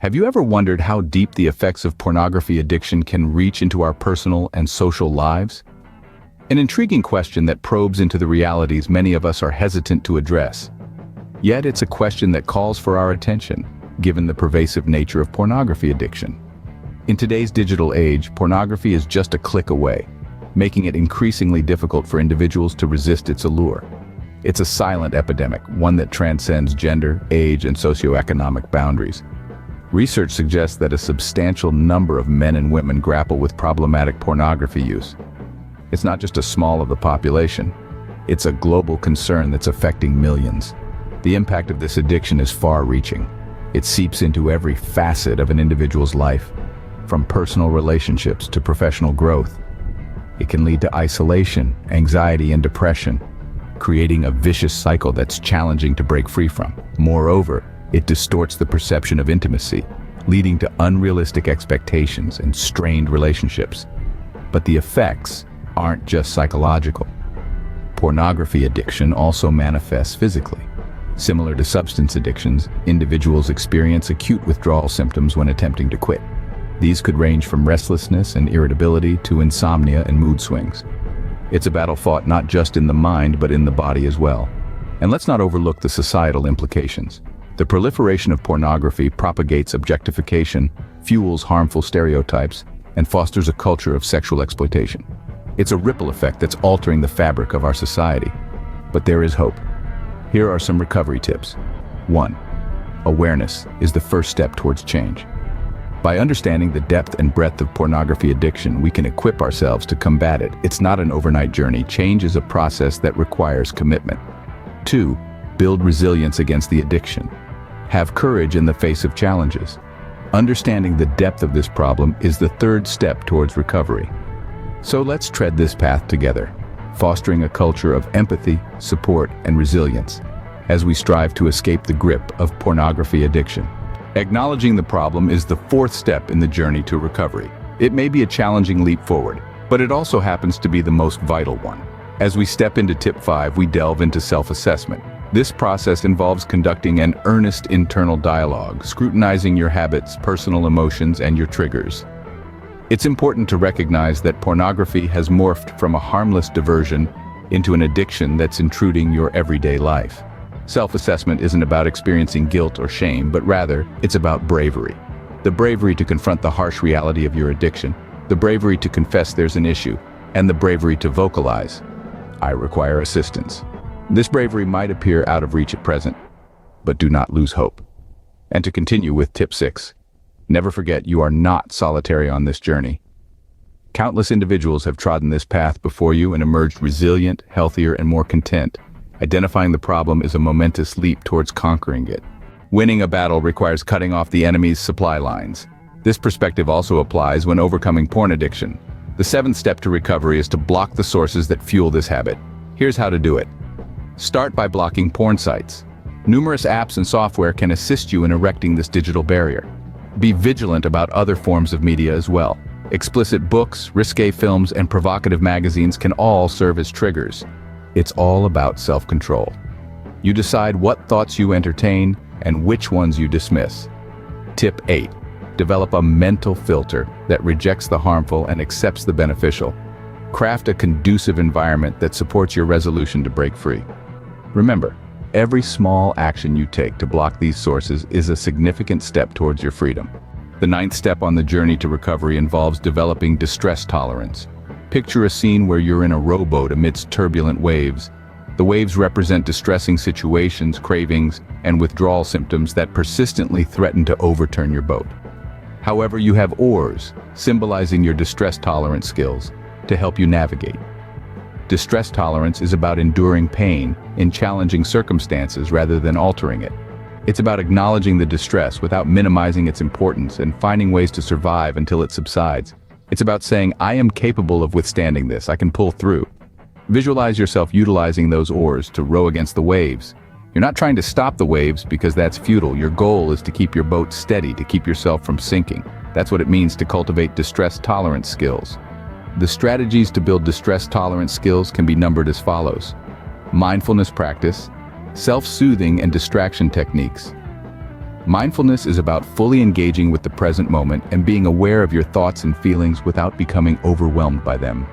Have you ever wondered how deep the effects of pornography addiction can reach into our personal and social lives? An intriguing question that probes into the realities many of us are hesitant to address. Yet it's a question that calls for our attention, given the pervasive nature of pornography addiction. In today's digital age, pornography is just a click away, making it increasingly difficult for individuals to resist its allure. It's a silent epidemic, one that transcends gender, age, and socioeconomic boundaries. Research suggests that a substantial number of men and women grapple with problematic pornography use. It's not just a small of the population, it's a global concern that's affecting millions. The impact of this addiction is far-reaching. It seeps into every facet of an individual's life, from personal relationships to professional growth. It can lead to isolation, anxiety, and depression, creating a vicious cycle that's challenging to break free from. Moreover, it distorts the perception of intimacy, leading to unrealistic expectations and strained relationships. But the effects aren't just psychological. Pornography addiction also manifests physically. Similar to substance addictions, individuals experience acute withdrawal symptoms when attempting to quit. These could range from restlessness and irritability to insomnia and mood swings. It's a battle fought not just in the mind but in the body as well. And let's not overlook the societal implications. The proliferation of pornography propagates objectification, fuels harmful stereotypes, and fosters a culture of sexual exploitation. It's a ripple effect that's altering the fabric of our society. But there is hope. Here are some recovery tips. 1. Awareness is the first step towards change. By understanding the depth and breadth of pornography addiction, we can equip ourselves to combat it. It's not an overnight journey. Change is a process that requires commitment. 2. Build resilience against the addiction. Have courage in the face of challenges. Understanding the depth of this problem is the third step towards recovery. So let's tread this path together, fostering a culture of empathy, support, and resilience as we strive to escape the grip of pornography addiction. Acknowledging the problem is the fourth step in the journey to recovery. It may be a challenging leap forward, but it also happens to be the most vital one. As we step into tip 5, we delve into self-assessment. This process involves conducting an earnest internal dialogue, scrutinizing your habits, personal emotions, and your triggers. It's important to recognize that pornography has morphed from a harmless diversion into an addiction that's intruding your everyday life. Self-assessment isn't about experiencing guilt or shame, but rather, it's about bravery. The bravery to confront the harsh reality of your addiction, the bravery to confess there's an issue, and the bravery to vocalize, "I require assistance." This bravery might appear out of reach at present, but do not lose hope. And to continue with tip 6, never forget you are not solitary on this journey. Countless individuals have trodden this path before you and emerged resilient, healthier, and more content. Identifying the problem is a momentous leap towards conquering it. Winning a battle requires cutting off the enemy's supply lines. This perspective also applies when overcoming porn addiction. The 7th step to recovery is to block the sources that fuel this habit. Here's how to do it. Start by blocking porn sites. Numerous apps and software can assist you in erecting this digital barrier. Be vigilant about other forms of media as well. Explicit books, risque films, and provocative magazines can all serve as triggers. It's all about self-control. You decide what thoughts you entertain and which ones you dismiss. Tip 8. Develop a mental filter that rejects the harmful and accepts the beneficial. Craft a conducive environment that supports your resolution to break free. Remember, every small action you take to block these sources is a significant step towards your freedom. The 9th step on the journey to recovery involves developing distress tolerance. Picture a scene where you're in a rowboat amidst turbulent waves. The waves represent distressing situations, cravings, and withdrawal symptoms that persistently threaten to overturn your boat. However, you have oars, symbolizing your distress tolerance skills, to help you navigate. Distress tolerance is about enduring pain in challenging circumstances rather than altering it. It's about acknowledging the distress without minimizing its importance and finding ways to survive until it subsides. It's about saying, "I am capable of withstanding this, I can pull through." Visualize yourself utilizing those oars to row against the waves. You're not trying to stop the waves because that's futile. Your goal is to keep your boat steady, to keep yourself from sinking. That's what it means to cultivate distress tolerance skills. The strategies to build distress tolerance skills can be numbered as follows: mindfulness practice, self-soothing and distraction techniques, Mindfulness is about fully engaging with the present moment and being aware of your thoughts and feelings without becoming overwhelmed by them.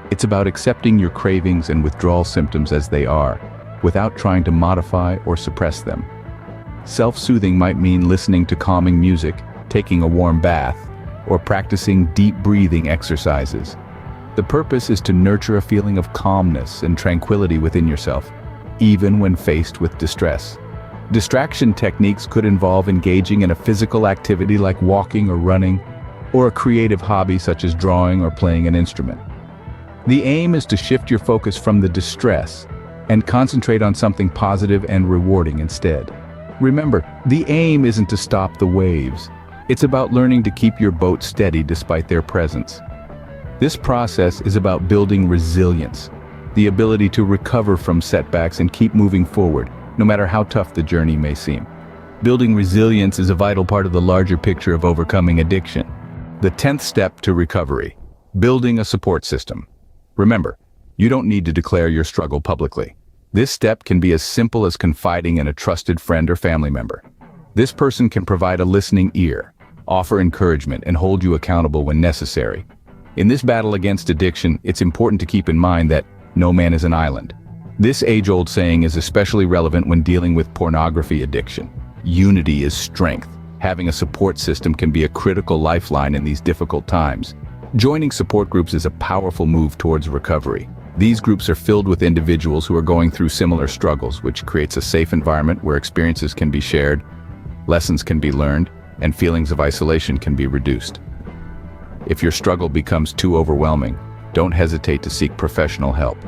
It's about accepting your cravings and withdrawal symptoms as they are, without trying to modify or suppress them. Self-soothing might mean listening to calming music, taking a warm bath, or practicing deep breathing exercises. The purpose is to nurture a feeling of calmness and tranquility within yourself, even when faced with distress. Distraction techniques could involve engaging in a physical activity like walking or running, or a creative hobby such as drawing or playing an instrument. The aim is to shift your focus from the distress and concentrate on something positive and rewarding instead. Remember, the aim isn't to stop the waves. It's about learning to keep your boat steady despite their presence. This process is about building resilience, the ability to recover from setbacks and keep moving forward, no matter how tough the journey may seem. Building resilience is a vital part of the larger picture of overcoming addiction. The 10th step to recovery: building a support system. Remember, you don't need to declare your struggle publicly. This step can be as simple as confiding in a trusted friend or family member. This person can provide a listening ear, offer encouragement, and hold you accountable when necessary. In this battle against addiction, it's important to keep in mind that no man is an island. This age-old saying is especially relevant when dealing with pornography addiction. Unity is strength. Having a support system can be a critical lifeline in these difficult times. Joining support groups is a powerful move towards recovery. These groups are filled with individuals who are going through similar struggles, which creates a safe environment where experiences can be shared, lessons can be learned, and feelings of isolation can be reduced. If your struggle becomes too overwhelming, don't hesitate to seek professional help.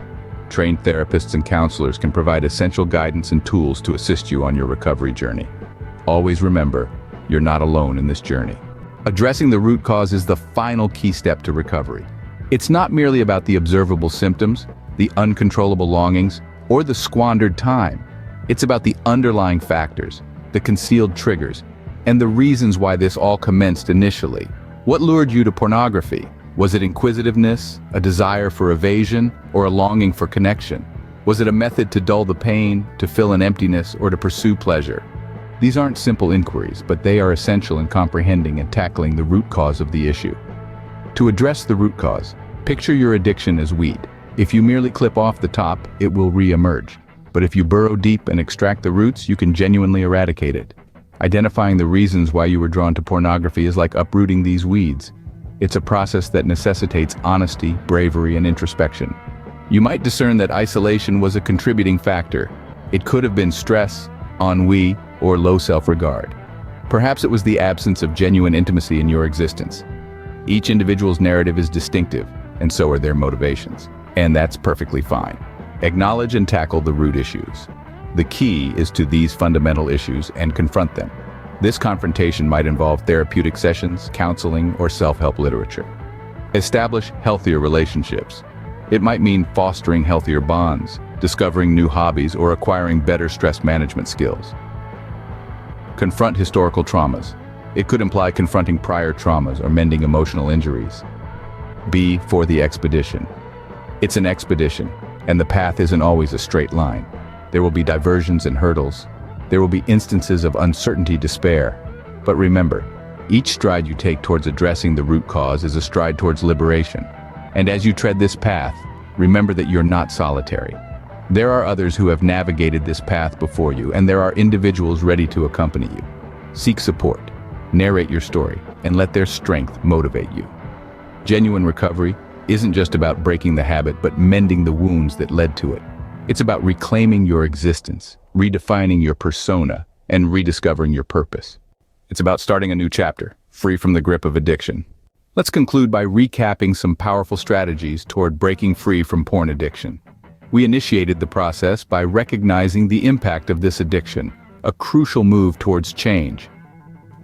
Trained therapists and counselors can provide essential guidance and tools to assist you on your recovery journey. Always remember, you're not alone in this journey. Addressing the root cause is the final key step to recovery. It's not merely about the observable symptoms, the uncontrollable longings, or the squandered time. It's about the underlying factors, the concealed triggers, and the reasons why this all commenced initially. What lured you to pornography? Was it inquisitiveness, a desire for evasion, or a longing for connection? Was it a method to dull the pain, to fill an emptiness, or to pursue pleasure? These aren't simple inquiries, but they are essential in comprehending and tackling the root cause of the issue. To address the root cause, picture your addiction as weed. If you merely clip off the top, it will re-emerge. But if you burrow deep and extract the roots, you can genuinely eradicate it. Identifying the reasons why you were drawn to pornography is like uprooting these weeds. It's a process that necessitates honesty, bravery, and introspection. You might discern that isolation was a contributing factor. It could have been stress, ennui, or low self-regard. Perhaps it was the absence of genuine intimacy in your existence. Each individual's narrative is distinctive, and so are their motivations. And that's perfectly fine. Acknowledge and tackle the root issues. The key is to these fundamental issues and confront them. This confrontation might involve therapeutic sessions, counseling, or self-help literature. Establish healthier relationships. It might mean fostering healthier bonds, discovering new hobbies, or acquiring better stress management skills. Confront historical traumas. It could imply confronting prior traumas or mending emotional injuries. B for the expedition. It's an expedition, and the path isn't always a straight line. There will be diversions and hurdles. There will be instances of uncertainty, despair. But remember, each stride you take towards addressing the root cause is a stride towards liberation. And as you tread this path, remember that you're not solitary. There are others who have navigated this path before you, and there are individuals ready to accompany you. Seek support, narrate your story, and let their strength motivate you. Genuine recovery isn't just about breaking the habit, but mending the wounds that led to it. It's about reclaiming your existence, redefining your persona, and rediscovering your purpose. It's about starting a new chapter, free from the grip of addiction. Let's conclude by recapping some powerful strategies toward breaking free from porn addiction. We initiated the process by recognizing the impact of this addiction, a crucial move towards change.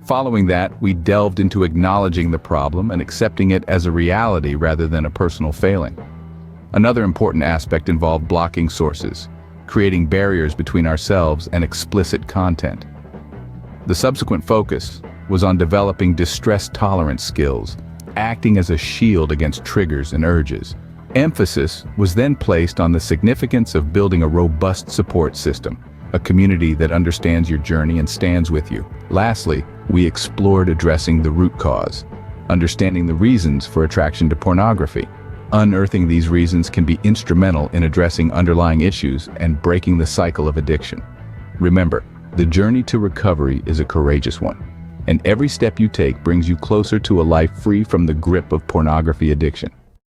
Following that, we delved into acknowledging the problem and accepting it as a reality rather than a personal failing. Another important aspect involved blocking sources, creating barriers between ourselves and explicit content. The subsequent focus was on developing distress tolerance skills, acting as a shield against triggers and urges. Emphasis was then placed on the significance of building a robust support system, a community that understands your journey and stands with you. Lastly, we explored addressing the root cause, understanding the reasons for attraction to pornography. Unearthing these reasons can be instrumental in addressing underlying issues and breaking the cycle of addiction. Remember, the journey to recovery is a courageous one, and every step you take brings you closer to a life free from the grip of pornography addiction.